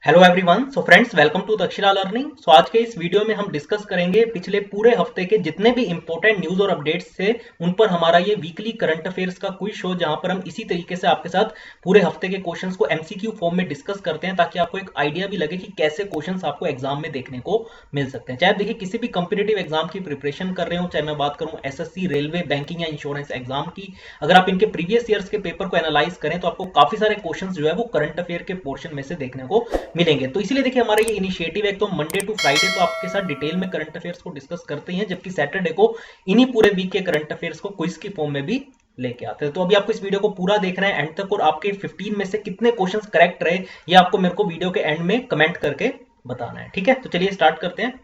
Hello everyone. So friends, welcome to Dakshina learning. So आज के इस वीडियो में हम डिस्कस करेंगे पिछले पूरे हफ्ते के जितने भी इंपॉर्टेंट न्यूज और अपडेट्स थे उन पर हमारा ये वीकली करंट अफेयर्स का क्विज शो, जहां पर हम इसी तरीके से आपके साथ पूरे हफ्ते के क्वेश्चंस को एमसीक्यू फॉर्म में डिस्कस करते हैं, ताकि आपको एक आइडिया भी लगे कि कैसे क्वेश्चंस आपको एग्जाम में देखने को मिल सकते हैं। चाहे आप देखिए किसी भी कंपिटेटिव एग्जाम की प्रिपरेशन कर रहे हो, चाहे मैं बात करूं एसएससी, रेलवे, बैंकिंग या इंश्योरेंस एग्जाम की, अगर आप इनके प्रीवियस ईयर्स के पेपर को एनालाइज करें तो आपको काफी सारे क्वेश्चंस जो है वो करंट अफेयर के पोर्शन में से देखने को मिलेंगे। तो इसीलिए देखिए हमारा ये इनिशिएटिव है, तो मंडे टू फ्राइडे तो आपके साथ डिटेल में करंट अफेयर्स को डिस्कस करते हैं, जबकि सैटरडे को इन्हीं पूरे वीक के करंट अफेयर्स को क्विज की फॉर्म में भी लेके आते हैं। तो अभी आपको इस वीडियो को पूरा देखना है एंड तक, और आपके 15 में से कितने क्वेश्चंस करेक्ट रहे ये आपको मेरे को वीडियो के एंड में कमेंट करके बताना है। ठीक है, तो चलिए स्टार्ट करते हैं।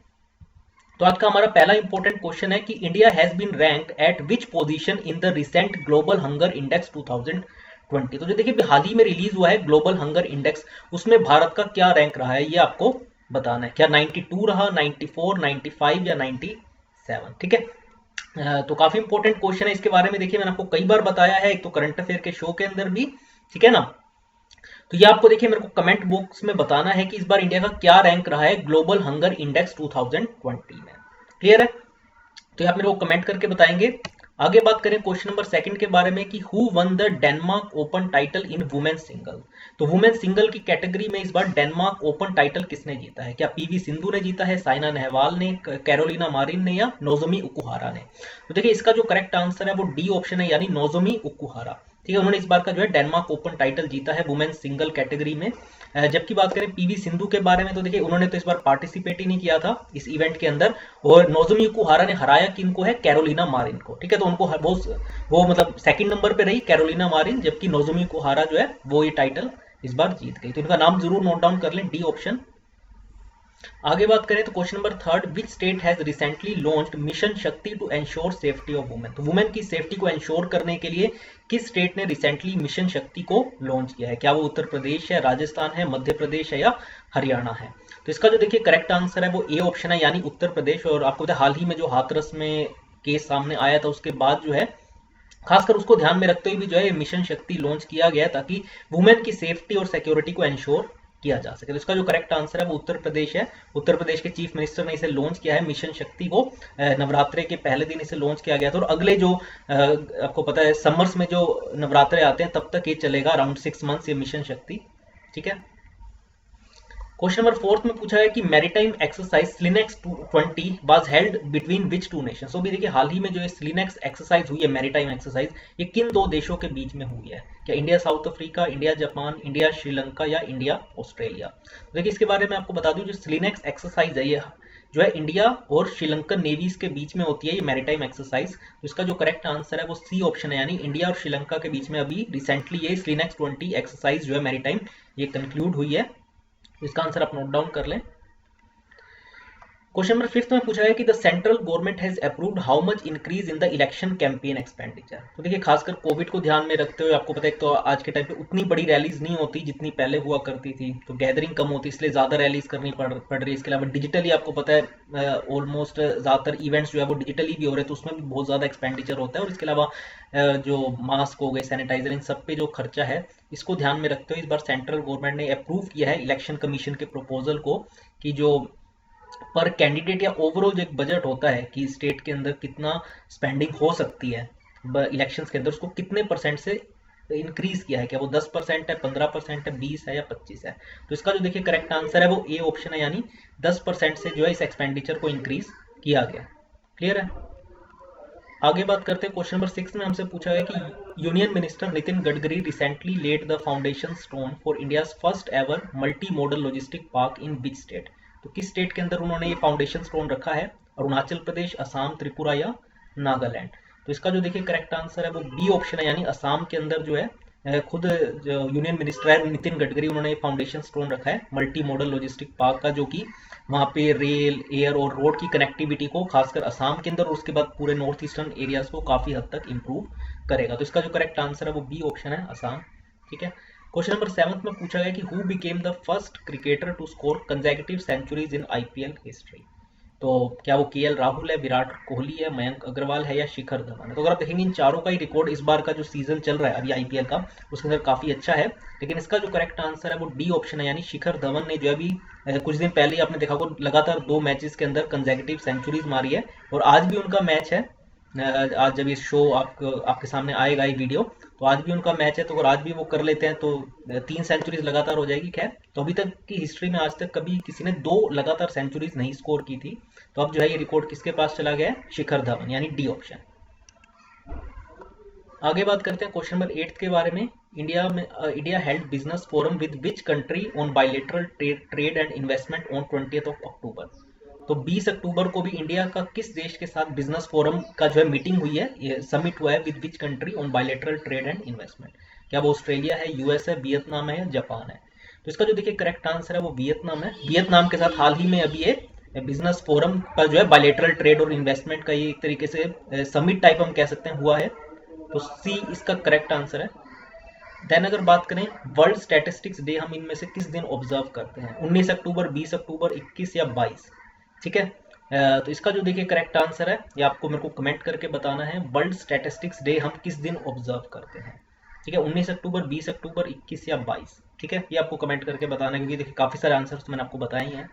तो आज का हमारा पहला इंपॉर्टेंट क्वेश्चन है कि India has been ranked at which position in the recent global hunger index 2020। तो जो देखिए हाल ही में रिलीज हुआ है ग्लोबल हंगर इंडेक्स, उसमें भारत का क्या रैंक रहा है ये आपको बताना है। क्या 92 रहा, 94, 95 या 97? ठीक है, तो काफी इंपॉर्टेंट क्वेश्चन है। इसके बारे में देखिए मैंने आपको कई बार बताया है, एक तो करंट अफेयर के शो के अंदर भी, ठीक है ना। तो ये आपको देखिए मेरे को कमेंट बॉक्स में बताना है कि इस बार इंडिया का क्या रैंक रहा है ग्लोबल हंगर इंडेक्स 2020 में। क्लियर है? तो ये आप मेरे को कमेंट करके बताएंगे। आगे बात करें क्वेश्चन नंबर सेकंड के बारे में कि who one the Denmark open title in women single. तो वुमेन सिंगल की कैटेगरी में इस बार डेनमार्क ओपन टाइटल किसने जीता है? क्या पीवी सिंधु ने जीता है, साइना नेहवाल ने, कैरोलिना मारिन ने, या नोजोमी ओकुहारा ने? तो देखिए इसका जो करेक्ट आंसर है वो डी ऑप्शन है, यानी नोजोमी ओकुहारा। ठीक है, उन्होंने इस बार का जो है डेनमार्क ओपन टाइटल जीता है वुमेन सिंगल कैटेगरी में। जबकि बात करें पीवी सिंधु के बारे में, तो देखिए उन्होंने तो इस बार पार्टिसिपेट ही नहीं किया था इस इवेंट के अंदर, और नोजोमी ओकुहारा ने हराया किनको है? कैरोलिना मारिन को। ठीक है, तो उनको वो मतलब सेकंड नंबर पे रही कैरोलिना मारिन, जबकि नोजोमी ओकुहारा जो है वो ये टाइटल इस बार जीत गई। तो इनका नाम जरूर नोट डाउन कर लें, डी ऑप्शन। आगे बात करें तो question number third, which state has recently launched mission Shakti to ensure safety of women. तो वुमेन की सेफ्टी को एंश्योर करने के लिए किस स्टेट ने रिसेंटली मिशन शक्ति को लॉन्च किया है? क्या वो उत्तर प्रदेश है, राजस्थान है, मध्य प्रदेश है, या हरियाणा है? तो इसका जो देखिए करेक्ट आंसर है वो ए ऑप्शन है, यानी उत्तर प्रदेश। और आपको हाल ही में जो हाथरस में केस सामने आया था उसके बाद जो है खासकर उसको ध्यान में रखते हुए भी जो है मिशन शक्ति लॉन्च किया गया, ताकि वुमेन की सेफ्टी और सिक्योरिटी को एंश्योर किया जा सके। तो इसका जो करेक्ट आंसर है वो उत्तर प्रदेश है। उत्तर प्रदेश के चीफ मिनिस्टर ने इसे लॉन्च किया है, मिशन शक्ति को। नवरात्रे के पहले दिन इसे लॉन्च किया गया था, और अगले जो आपको पता है समर्स में जो नवरात्रे आते हैं तब तक ये चलेगा, अराउंड 6 मंथ्स ये मिशन शक्ति। ठीक है। क्वेश्चन नंबर फोर्थ में पूछा है कि maritime exercise SLINEX 20 was held between which two nation. So भी देखिए हाल ही में जो स्लिनेक्स एक्सरसाइज हुई है, मैरीटाइम एक्सरसाइज, ये किन दो देशों के बीच में हुई है? क्या India south Africa, India Japan, India Sri Lanka, या इंडिया ऑस्ट्रेलिया? तो देखिए इसके बारे में आपको बता दूं, जो स्लिनेक्स एक्सरसाइज है ये जो है इंडिया और श्रीलंकन नेवीज के बीच में होती है ये मैरीटाइम एक्सरसाइज। तो इसका जो करेक्ट आंसर है वो सी ऑप्शन है, यानी इंडिया और श्रीलंका के बीच में अभी रिसेंटली ये स्लिनेक्स 20 एक्सरसाइज जो है मैरीटाइम ये कंक्लूड हुई है। इसका आंसर आप नोट डाउन कर लें। क्वेश्चन नंबर फिफ्थ में पूछा है कि the central government has approved how much increase in the election campaign expenditure. तो देखिए खासकर कोविड को ध्यान में रखते हुए आपको पता है तो आज के टाइम पे उतनी बड़ी रैलीज नहीं होती जितनी पहले हुआ करती थी, तो गैदरिंग कम होती, इसलिए ज्यादा रैलीज करनी पड़ रही है। इसके अलावा डिजिटली आपको पता है ऑलमोस्ट ज्यादातर इवेंट्स जो है वो डिजिटली भी हो रहे हैं, तो उसमें भी बहुत ज्यादा एक्सपेंडिचर होता है। और इसके अलावा जो मास्क हो गए, सैनिटाइजर, इन सब पे जो खर्चा है, इसको ध्यान में रखते हुए इस बार सेंट्रल गवर्नमेंट ने अप्रूव किया है इलेक्शन कमीशन के प्रपोजल को, कि जो पर कैंडिडेट या ओवरऑल जो एक बजट होता है कि स्टेट के अंदर कितना स्पेंडिंग हो सकती है इलेक्शंस के अंदर, उसको कितने परसेंट से इंक्रीज किया है। क्या वो 10% है, 15% है, 20 है, या 25 है? तो इसका जो देखिए करेक्ट आंसर है वो ए ऑप्शन है, यानी 10% से जो है इस एक्सपेंडिचर को इंक्रीज किया गया। क्लियर है? आगे बात करते हैं क्वेश्चन नंबर 6 में हमसे पूछा है कि union minister Nitin Gadkari recently laid the foundation stone for India's first ever multi modal logistic park in which state. तो किस स्टेट के अंदर उन्होंने ये फाउंडेशन स्टोन रखा है? अरुणाचल प्रदेश, असम, त्रिपुरा, या नागालैंड? तो इसका जो देखिए करेक्ट आंसर है वो बी ऑप्शन है, यानी असम के अंदर जो है खुद जो यूनियन मिनिस्टर है नितिन गडकरी, उन्होंने फाउंडेशन स्टोन रखा है मल्टी मॉडल लॉजिस्टिक पार्क का, जो कि वहाँ पे रेल, एयर और रोड की कनेक्टिविटी को खासकर असम के अंदर और उसके बाद पूरे नॉर्थ ईस्टर्न एरियाज को काफी हद तक इंप्रूव करेगा। तो इसका जो करेक्ट आंसर है वो बी ऑप्शन है, असम। ठीक है। क्वेश्चन नंबर 7 में पूछा गया कि who became the first cricketer to score consecutive centuries in IPL history. तो क्या वो केएल राहुल है, विराट कोहली है, मयंक अग्रवाल है या शिखर धवन है? तो अगर आप देखेंगे इन चारों का ही रिकॉर्ड इस बार का जो सीजन चल रहा है अभी आईपीएल का उसके अंदर काफी अच्छा है, लेकिन इसका जो करेक्ट आंसर है वो डी ऑप्शन है, यानी शिखर धवन ने जो अभी कुछ दिन पहले आपने देखा को लगातार 2 मैचेस के अंदर कंसेक्यूटिव सेंचुरीज मारी है, और आज भी उनका मैच है। आज जब ये शो आपके सामने आएगा ये वीडियो, तो आज भी उनका मैच है, तो अगर आज भी वो कर लेते हैं तो 3 सेंचुरीज लगातार हो जाएगी। खैर, तो अभी तक की हिस्ट्री में आज तक कभी किसी ने 2 लगातार सेंचुरीज नहीं स्कोर की थी, तो अब जो है ये रिकॉर्ड किसके पास चला गया है? शिखर धवन, यानी डी ऑप्शन। आगे बात करते हैं क्वेश्चन नंबर 8 के बारे में। India held business forum with which country on bilateral trade and investment on 20th of October? तो 20 अक्टूबर को भी इंडिया का किस देश के साथ बिजनेस फोरम का जो है मीटिंग हुई है, ये समिट हुआ है with which country on bilateral trade and investment? क्या वो ऑस्ट्रेलिया है, यूएस है, वियतनाम है या जापान है? तो इसका जो देखिए करेक्ट आंसर है वो वियतनाम है। वियतनाम के साथ हाल ही में अभी ये बिजनेस फोरम पर जो है बायलैटरल ट्रेड और इन्वेस्टमेंट का ये एक तरीके से समिट टाइप हम कह सकते हैं हुआ है, तो सी इसका करेक्ट आंसर है। देन अगर बात करें वर्ल्ड स्टैटिस्टिक्स डे हम इनमें से किस दिन ऑब्जर्व करते हैं? 19 अक्टूबर, 20 अक्टूबर, 21 या 22? ठीक है, तो इसका जो देखिए करेक्ट आंसर है ये आपको मेरे को कमेंट करके बताना है, वर्ल्ड स्टैटिस्टिक्स डे हम किस दिन ऑब्जर्व करते हैं? ठीक है, 19 अक्टूबर, 20 अक्टूबर, 21 या 22? ठीक है, ये आपको कमेंट करके बताना है, क्योंकि देखिए काफी सारे आंसर्स मैंने आपको बताए ही हैं।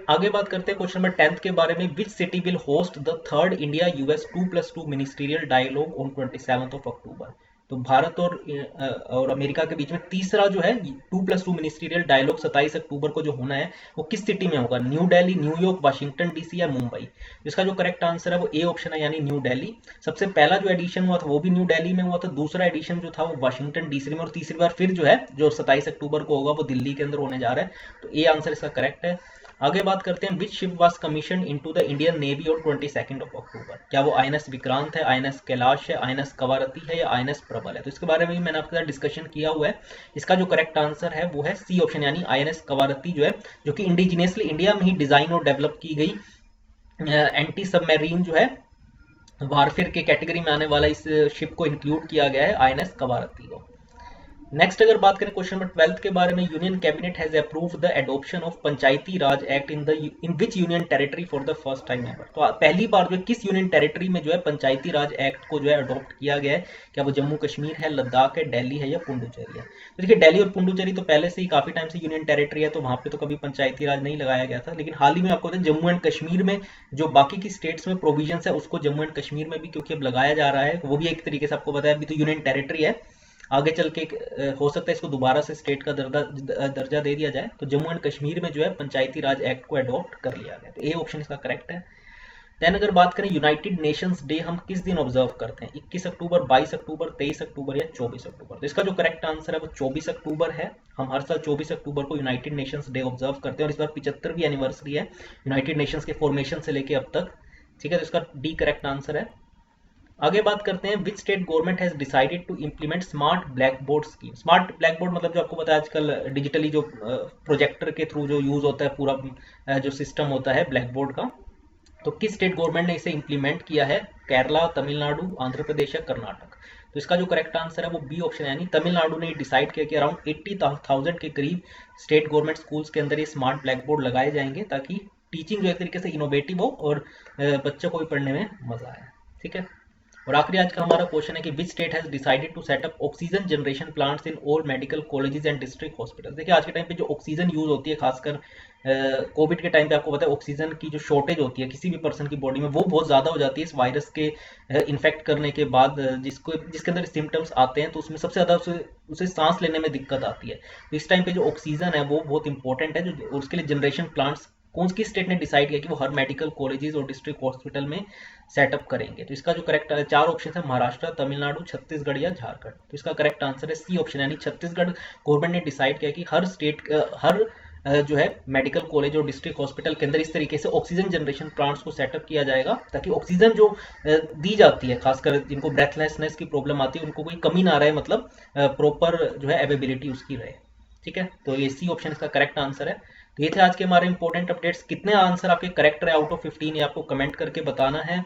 आगे बात करते हैं क्वेश्चन नंबर 10 के बारे में। Which city will host the third India US 2+2 ministerial dialogue on 27th of October? तो भारत और अमेरिका के बीच में तीसरा जो है 2+2 मिनिस्ट्रियल डायलॉग 27 अक्टूबर को जो होना है वो किस सिटी में होगा? New Delhi, New York, Washington DC या मुंबई? इसका जो करेक्ट आंसर है वो ए ऑप्शन है, यानी न्यू दिल्ली। सबसे पहला जो एडिशन हुआ था वो भी न्यू दिल्ली में हुआ था, दूसरा एडिशन जो था वो वाशिंगटन डीसी में, और तीसरी बार फिर जो है जो 27 अक्टूबर को होगा वो दिल्ली के अंदर होने जा रहा है, तो ए आंसर इसका करेक्ट है। आगे बात करते हैं which ship was commission into the Indian navy on 22nd of October? क्या वो आईएनएस विक्रांत है, आईएनएस कैलाश है, आईएनएस कवारती है या आईएनएस प्रबल है? तो इसके बारे में भी मैंने आपके साथ डिस्कशन किया हुआ है। इसका जो करेक्ट आंसर है वो है सी ऑप्शन, यानी आईएनएस कवारती जो है, जो कि इंडिजिनियसली इंडिया में ही डिजाइन और डेवलप की गई एंटी सबमरीन जो है वारफेयर के कैटेगरी में आने वाला इस शिप को इंक्लूड किया गया है आईएनएस कवारती को। नेक्स्ट अगर बात करें क्वेश्चन नंबर 12 के बारे में, union cabinet has approved the adoption of Panchayati Raj act in which union territory for the first time ever? तो पहली बार जो किस यूनियन टेरिटरी में जो है पंचायती राज एक्ट को जो है अडॉप्ट किया गया है? क्या वो जम्मू कश्मीर है, लद्दाख है, दिल्ली है या पुडुचेरी है? तो देखिए दिल्ली और पुडुचेरी तो पहले से ही काफी टाइम से यूनियन टेरिटरी है, तो वहां पे तो कभी पंचायती राज नहीं लगाया गया था, लेकिन हाल ही में आपको जम्मू एंड कश्मीर में जो बाकी की स्टेट्स में प्रोविजन है उसको जम्मू एंड कश्मीर में भी क्योंकि अब लगाया जा रहा है, वो भी एक तरीके से आपको बताया अभी तो यूनियन टेरिटरी है, आगे चल के हो सकता है इसको दोबारा से स्टेट का दर्जा दे दिया जाए, तो जम्मू एंड कश्मीर में जो है पंचायती राज एक्ट को अडॉप्ट कर लिया गया, तो ए ऑप्शन इसका करेक्ट है। देन अगर बात करें यूनाइटेड नेशंस डे हम किस दिन ऑब्जर्व करते हैं? 21 अक्टूबर, 22 अक्टूबर, 23 अक्टूबर या 24 अक्टूबर? तो इसका जो करेक्ट आंसर है वो 24 अक्टूबर है। हम हर साल 24 अक्टूबर को यूनाइटेड नेशंस डे ऑब्जर्व करते हैं, और इस बार 75वीं एनिवर्सरी है यूनाइटेड नेशंस के फॉर्मेशन से लेके अब तक। ठीक है, तो इसका डी करेक्ट आंसर है। आगे बात करते हैं which state government has decided to implement smart blackboard scheme? Smart blackboard मतलब जो आपको पता है आजकल डिजिटली जो प्रोजेक्टर के थ्रू जो यूज होता है पूरा जो सिस्टम होता है ब्लैक बोर्ड का, तो किस स्टेट गवर्नमेंट ने इसे इंप्लीमेंट किया है? केरला, तमिलनाडु, आंध्र प्रदेश या कर्नाटक? तो इसका जो करेक्ट आंसर है वो बी ऑप्शन है, यानी तमिलनाडु ने डिसाइड किया कि अराउंड 80,000 के करीब स्टेट गवर्नमेंट स्कूल्स के अंदर ये स्मार्ट ब्लैक बोर्ड लगाए जाएंगे, ताकि टीचिंग जो एक तरीके से इनोवेटिव हो और बच्चों को भी पढ़ने में मजा आए। ठीक है, और आखिरी आज का हमारा क्वेश्चन है कि which state has decided to set up oxygen generation plants in all medical colleges and district hospital? देखिए आज के टाइम पे जो ऑक्सीजन यूज होती है, खासकर कोविड के टाइम पे आपको पता है ऑक्सीजन की जो शॉर्टेज होती है किसी भी पर्सन की बॉडी में वो बहुत ज्यादा हो जाती है इस वायरस के इन्फेक्ट करने के बाद, जिसके अंदर सिम्टम्स आते हैं, तो उसमें सबसे ज्यादा उसे सांस लेने में दिक्कत आती है। तो इस टाइम पे जो ऑक्सीजन है वो बहुत इंपॉर्टेंट है, जो उसके लिए जनरेशन प्लांट्स कौन सी स्टेट ने डिसाइड किया कि वो हर मेडिकल कॉलेजेस और डिस्ट्रिक्ट हॉस्पिटल में सेटअप करेंगे? तो इसका जो करेक्ट 4 ऑप्शन है, महाराष्ट्र, तमिलनाडु, छत्तीसगढ़ या झारखंड। तो इसका करेक्ट आंसर है सी ऑप्शन, यानी छत्तीसगढ़ गवर्नमेंट ने डिसाइड किया कि हर स्टेट हर जो है मेडिकल कॉलेज और डिस्ट्रिक्ट हॉस्पिटल के अंदर इस तरीके से ऑक्सीजन जनरेशन प्लांट्स को सेटअप किया जाएगा, ताकि ऑक्सीजन जो दी जाती है, खासकर जिनको ब्रेथलेसनेस की प्रॉब्लम आती है उनको कोई कमी ना रहे, मतलब प्रॉपर जो है अवेलेबिलिटी उसकी रहे। ठीक है, तो ये सी ऑप्शन इसका करेक्ट आंसर है। तो ये थे आज के हमारे इंपॉर्टेंट अपडेट्स। कितने आंसर आपके करेक्ट रहे आउट ऑफ 15 ये आपको कमेंट करके बताना है,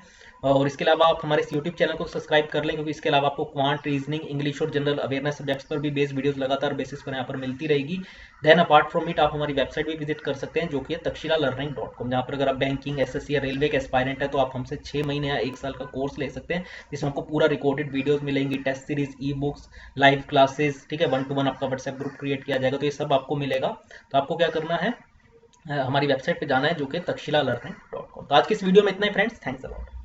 और इसके अलावा आप हमारे इस यूट्यूब चैनल को सब्सक्राइब कर लें, क्योंकि इसके अलावा आपको क्वांट, रीजनिंग, इंग्लिश और जनरल अवेयरनेस सब्जेक्ट्स पर भी बेस्ड वीडियोस लगातार बेसिस पर यहाँ पर मिलती रहेगी। देन अपार्ट फ्रॉम इट आप हमारी वेबसाइट भी विजिट कर सकते हैं, जो कि है takshilalearning.com, जहाँ पर अगर आप बैंकिंग, एसएससी या रेलवे के एस्पायरेंट है तो आप हमसे 6 महीने या 1 साल का कोर्स ले सकते हैं, जिसमें आपको पूरा रिकॉर्डेड वीडियोस मिलेंगी, test series, e books, live classes, ठीक है, 1-to-1 आपका व्हाट्सएप ग्रुप क्रिएट किया जाएगा। तो ये सब आपको मिलेगा। तो आपको क्या करना है, हमारी वेबसाइट पे जाना है, जो कि takshilalearning.com। तो आज की इस वीडियो में इतना ही फ्रेंड्स, थैंक्स अ लॉट।